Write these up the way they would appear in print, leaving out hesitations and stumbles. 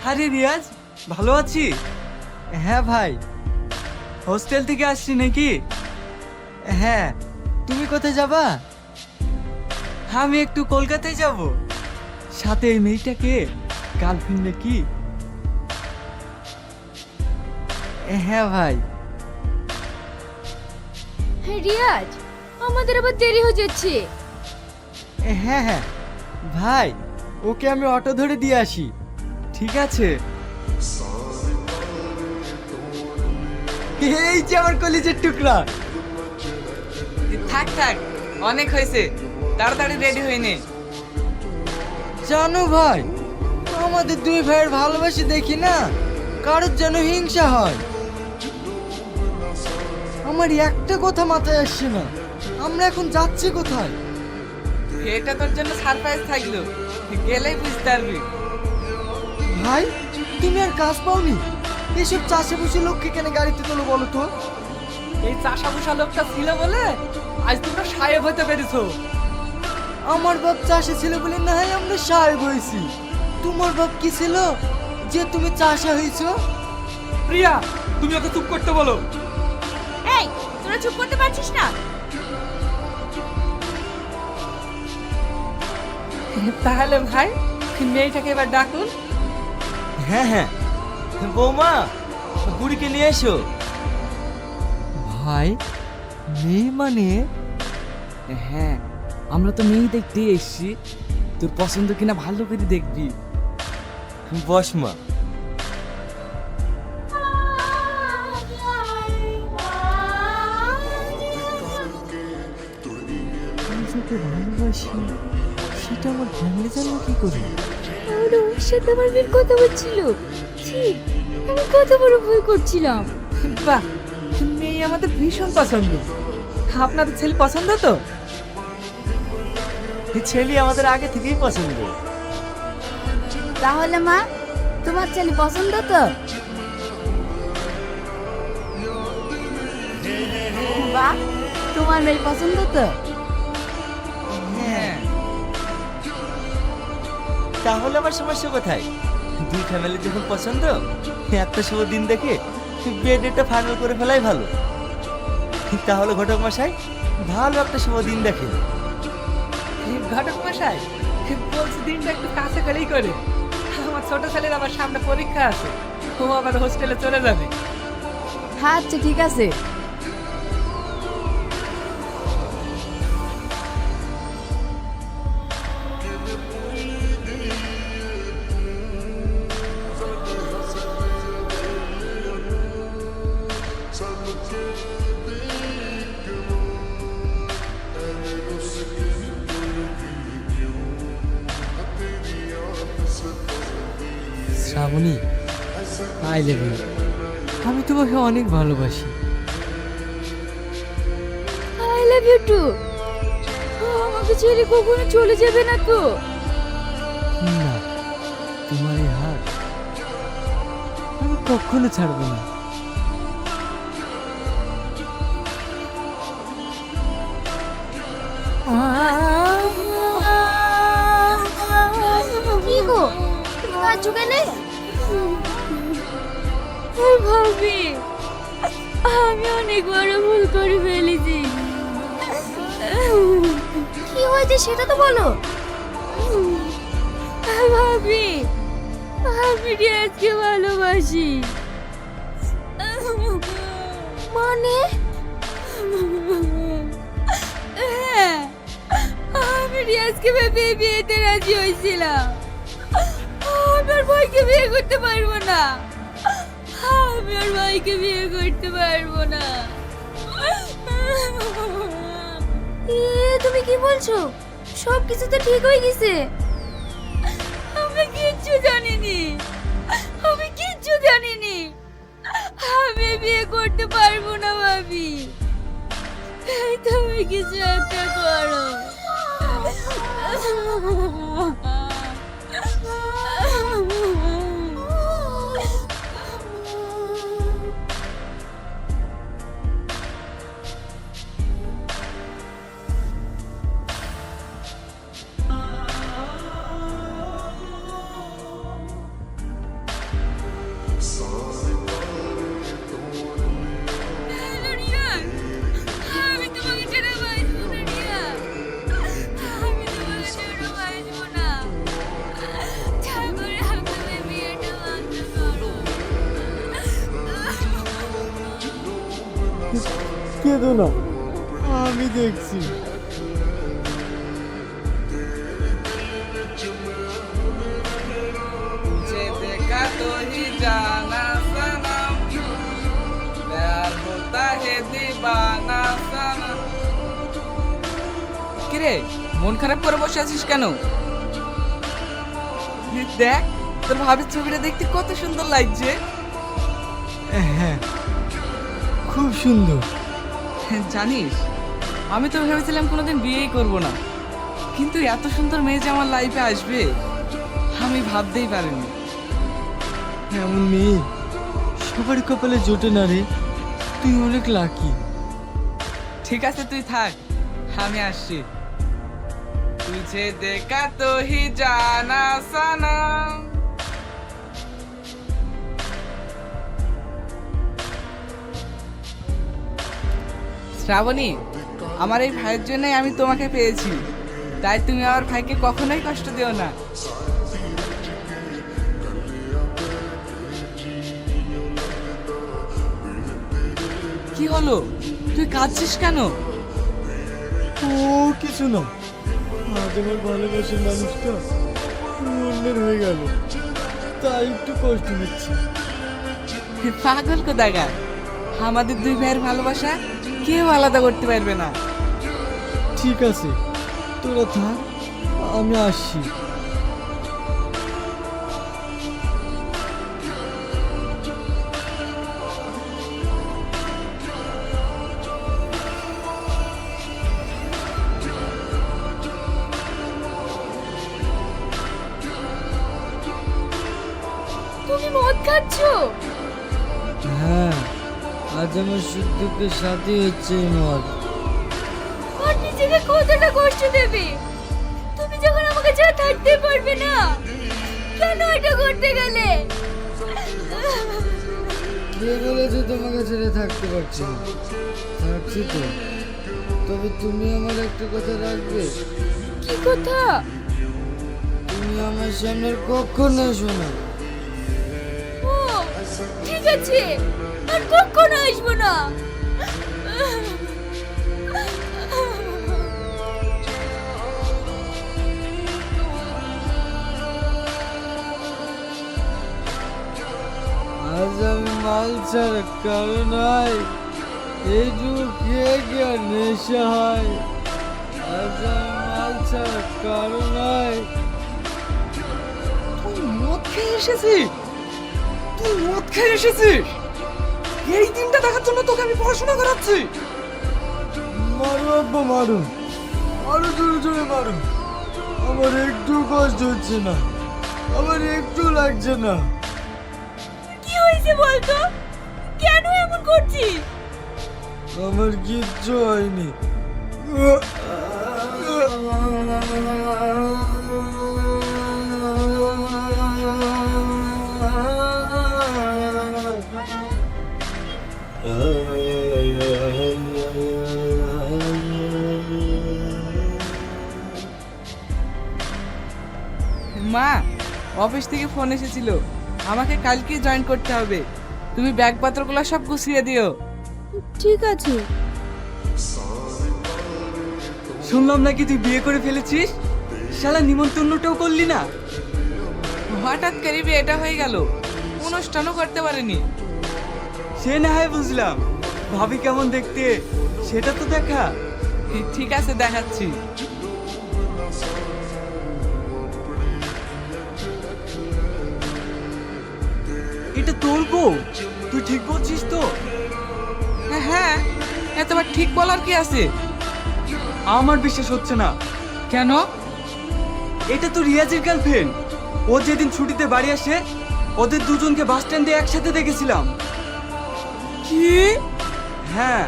আরে রিয়াজ, ভালো আছি? হ্যাঁ ভাই। হোস্টেল থেকে আসছি নাকি? হ্যাঁ, তুমি কোথায় যাবা? আমি একটু কলকাতায় যাব। সাথে এই মেয়েটাকে গার্লফ্রেন্ড নাকি? হ্যাঁ ভাই। রিয়াজ, আমাদের আবার দেরি হয়ে যাচ্ছে। হ্যাঁ হ্যাঁ ভাই, ওকে আমি অটো ধরে দিয়ে আসি। ঠিক আছে। এই যে আমার কলিজের টুকরা। থাক থাক, অনেক হয়েছে, তাড়াতাড়ি রেডি হয়ে নে। জানো ভাই, আমাদের দুই ভাইয়ের ভালোবাসি দেখি না কারোর যেন হিংসা হয়। আমার একটা কথা মাথায় আসছে না, আমরা এখন যাচ্ছি কোথায়? এটা তোর জন্য সারপ্রাইজ থাকলো, গেলেই বুঝতে পারবি। ভাই, তুমি আর কাজ পাওনি? এসব চাষে বসে লোককে কেন গাড়িতে তোলো বলো তো? এই চাষাভুষা লোকটা ছিল বলে আজ তোমরা সাহেব হতে পেরেছো। আমার বাপ চাষে ছিল বলে না হয় আমরা সাহেব হয়েছি। তোমার বাপ কি ছিল যে তুমি চাষা হয়েছো? প্রিয়া, তুমি ওকে চুপ করতে বলো। এই, তোরা চুপ করতে পারছিস না? তাহলে ভাই, মেয়েটাকে এবার ডাকুন। হ্যাঁ হ্যাঁ, বৌমা, বুড়িকে নিয়ে এসো। ভাই, মেয়ে মানে? হ্যাঁ, আমরা তো মেয়ে দেখতে এসেছি, তোর পছন্দ কিনা ভালো করে দেখবি। বস মা। আমি যাকে ভালোবাসি সেটা আমার ফ্যামিলি জানলো কি করে? তাহলে ওর সাথে আমার বিয়ের কথা বলছিল। ছি, আমি কত বড় ভুল করছিলাম। বাহ, মেয়ে আমাদের ভীষণ পছন্দ। আপনাদের ছেলে পছন্দ তো? এই ছেলে আমাদের আগে থেকেই পছন্দ। তাহলে মা, তোমার ছেলে পছন্দ তো? বাহ, তোমার মেয়ে পছন্দ তো? হ্যাঁ। তাহলে আমার সমস্যা কোথায়? দুই ফ্যামিলি যখন পছন্দ, একটা শুভ দিন দেখে বিয়ে ডেটটা ফাইনাল করে ফেলাই ভালো। তাহলে ঘটক মশাই, ভালো একটা শুভ দিন দেখে। ঘটক মশাই, বলছি দিনটা একটু কাছে করেই করে। আমার ছোট ছেলের আবার সামনে পরীক্ষা আছে, ও আবার হোস্টেলে চলে যাবে। হ্যাঁ, আচ্ছা ঠিক আছে। Shrabani, I love you. আমি তোমাকে অনেক ভালোবাসি। I love you too. আমাকে ছেড়ে কখনো চলে যাবে না তো? না, তোমার এই হাত আমি কখনো ছাড়বো না। কি গো, তুমি কাঁদছো কেন? ভাবি, আমি অনেক বড় ভুল করে ফেলেছি। কি হয়েছে সেটা তো বলো। ভাবি, আমি রিয়াজকে ভালোবাসি। মানে? হ্যাঁ, আমি রিয়াজকে ভেবে বিয়েতে রাজি হয়েছিলাম। আমি আর ভাইকে বিয়ে করতে পারবো না। আমি আর ভাইকে বিয়ে করতে পারবো না। তুমি কি বলছো? সব কিছু তো ঠিক হয়ে গেছে। আমি কিচ্ছু জানিনি, আমি কিচ্ছু জানিনি। আমি বিয়ে করতে পারবো না ভাবি। তুমি কিছু একটা করো। কেঁদো না, আমি দেখছি। तुझे देखा तो ही जाना सनम प्यार होता है दीवाना सनम। কিরে মন খারাপ করে বসে আছিস কেন? দেখ তোর ভাবির ছবিটা দেখতে কত সুন্দর লাগছে। হ্যাঁ, খুব সুন্দর। জানিস আমি তো ভেবেছিলাম কোনোদিন বিয়েই করব না, কিন্তু এত সুন্দর মেয়ে যে আমার লাইফে আসবে আমি ভাবতেই পারিনি। এমন মেয়ে সবার কপালে জোটে না রে, তুই অনেক লাকি। ঠিক আছে তুই থাক, আমি আসছি। তুঝে দেখা তো হি জানা সনম। শ্রাবণী, আমার এই ভাইয়ের জন্যই আমি তোমাকে পেয়েছি, তাই তুমি আমার ভাইকে কখনোই কষ্ট দিও না। কি হলো, তুই কাঁদছিস কেন? ও কিছু না, আজ আমার ভালোবাসার মানুষটা অন্যের হয়ে গেল, তাই একটু কষ্ট হচ্ছে। পাগল কোথাকার, আমাদের দুই ভাইয়ের ভালোবাসা কেউ আলাদা করতে পারবে না। ঠিক আছে, তোরা থাক, আমি আসছি। তুমি মদ খাচ্ছো? হ্যাঁ, আজ আমার সুখ দুঃখের সাথে হচ্ছে এই মদ। আর নিজেকে কতটা কষ্ট দেবে? তুমি যখন আমাকে ছাড়া থাকতে পারবে না, কেন এটা করতে গেলে? কে বলেছে তোমাকে ছেড়ে থাকতে পারছি না? থাকছি তো, তবে তুমি আমার একটা কথা রাখবে। কি কথা? তুমি আমার সামনে কখনো এসো না। ও ঠিক আছে, আর কখনো আসবো না। আজ আমি মাল ছাড়া কারণ হয় এইটুকু খেয়ে গিয়ে নেশা হয়। আজ আমি মাল ছাড়া কারণ হয়। তুই মদ খেয়ে এসেছিস? তুই মদ খেয়ে এসেছিস? এই দিনটা দেখার জন্য তোকে আমি পড়াশোনা করাচ্ছি। মারো আব্বা, মারো, আরো জোরে জোরে মারো। আমার একটু কষ্ট হচ্ছে না, আমার একটু লাগছে না। কি হয়েছে বলতো? কেন এমন করছিস? আমার কিচ্ছু হয়নি। মা, অফিস থেকে ফোন এসেছিল, আমাকে কালকে জয়েন করতে হবে। তুমি ব্যাগপত্রগুলো সব গুছিয়ে দিও। ঠিক আছে। শুনলাম নাকি তুই বিয়ে করে ফেলেছিস, শালা নিমন্ত্রণটাও করলি না। হঠাৎ করে বিয়েটা হয়ে গেল, অনুষ্ঠানও করতে পারেনি। সে না হয় বুঝলাম, ভাবি কেমন দেখতে সেটা তো দেখা। ঠিক আছে, দেখাচ্ছি। এটা তোর বউ? তুই ঠিক বলছিস তো? হ্যাঁ, এতবার ঠিক বলার কি আছে? আমার বিশ্বাস হচ্ছে না। কেন? এটা তো রিয়াজের গার্লফ্রেন্ড। ও যেদিন ছুটিতে বাড়ি আসে, ওদের দুজনকে বাস স্ট্যান্ডে একসাথে দেখেছিলাম। কি? হ্যাঁ।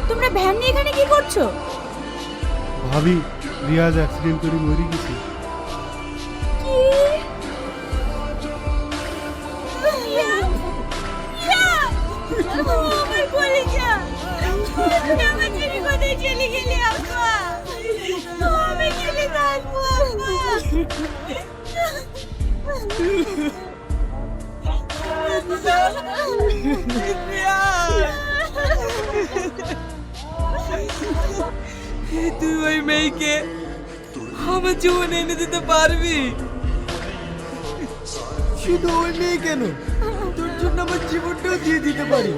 তোমরা ভ্যান নিয়ে এখানে কি করছো? ভাবি, রিয়াজ অ্যাক্সিডেন্ট করে মরে গেছে। কি? আমার কলিজা, তুই আমার ছেড়ে কোথায় চলে গেলি আব্বা? আমি চলে থাকবো আব্বা। তুই ওই মেয়েকে আমার জীবনে এনে দিতে পারবি? শুধু ওই মেয়ে কেন, তোর জন্য আমার জীবনটাও দিয়ে দিতে পারি।